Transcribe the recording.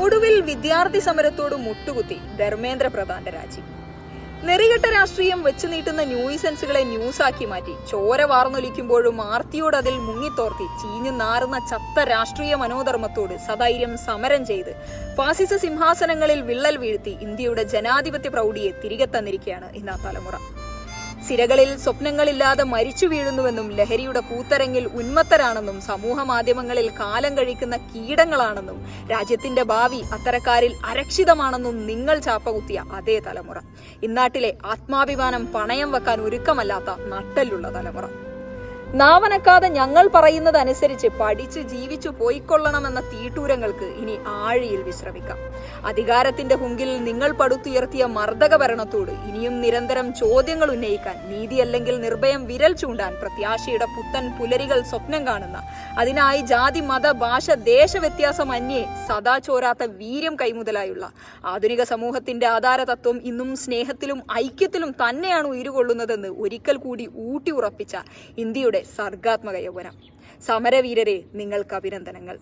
ഒടുവിൽ വിദ്യാർത്ഥി സമരത്തോട് മുട്ടുകുത്തി ധർമ്മേന്ദ്ര പ്രധാന്റെ രാജി. നെറികെട്ട രാഷ്ട്രീയം വെച്ചു നീട്ടുന്ന ന്യൂയിസൻസുകളെ ന്യൂസാക്കി മാറ്റി ചോര വാർന്നൊലിക്കുമ്പോഴും ആർത്തിയോട് അതിൽ മുങ്ങിത്തോർത്തി ചീഞ്ഞു നാറുന്ന ചത്ത രാഷ്ട്രീയ മനോധർമ്മത്തോട് സധൈര്യം സമരം ചെയ്ത് ഫാസിസ സിംഹാസനങ്ങളിൽ വിള്ളൽ വീഴ്ത്തി ഇന്ത്യയുടെ ജനാധിപത്യ പ്രൗഢിയെ തിരികെ തന്നിരിക്കുകയാണ് ഇന്ന് തലമുറ. സിരകളിൽ സ്വപ്നങ്ങളില്ലാതെ മരിച്ചു വീഴുന്നുവെന്നും ലഹരിയുടെ കൂത്തരങ്ങിൽ ഉന്മത്തരാണെന്നും സമൂഹ മാധ്യമങ്ങളിൽ കാലം കഴിക്കുന്ന കീടങ്ങളാണെന്നും രാജ്യത്തിന്റെ ഭാവി അത്തരക്കാരിൽ അരക്ഷിതമാണെന്നും നിങ്ങൾ ചാപ്പകുത്തിയ അതേ തലമുറ. ഇന്നാട്ടിലെ ആത്മാഭിമാനം പണയം വെക്കാൻ ഒരുക്കമല്ലാത്ത നട്ടലുള്ള തലമുറ. നാവനക്കാതെ ഞങ്ങൾ പറയുന്നതനുസരിച്ച് പഠിച്ചു ജീവിച്ചു പോയിക്കൊള്ളണമെന്ന തീട്ടൂരങ്ങൾക്ക് ഇനി ആഴിയിൽ വിശ്രമിക്കാം. അധികാരത്തിന്റെ ഹുങ്കിൽ നിങ്ങൾ പടുത്തുയർത്തിയ മർദ്ദക ഭരണത്തോട് ഇനിയും നിരന്തരം ചോദ്യങ്ങൾ ഉന്നയിക്കാൻ, നീതിയല്ലെങ്കിൽ നിർഭയം വിരൽ ചൂണ്ടാൻ പ്രത്യാശയുടെ പുത്തൻ പുലരികൾ സ്വപ്നം കാണുന്ന, അതിനായി ജാതി മത ഭാഷ ദേശ വ്യത്യാസമന്യേ സദാ ചോരാത്ത വീര്യം കൈമുതലായുള്ള ആധുനിക സമൂഹത്തിന്റെ ആധാരതത്വം ഇന്നും സ്നേഹത്തിലും ഐക്യത്തിലും തന്നെയാണ് ഉയരുകൊള്ളുന്നതെന്ന് ഒരിക്കൽ കൂടി ഊട്ടി ഉറപ്പിച്ച ഇന്ത്യയുടെ സർഗാത്മക യൗവനം. സമരവീരരെ, നിങ്ങൾക്ക് അഭിനന്ദനങ്ങൾ.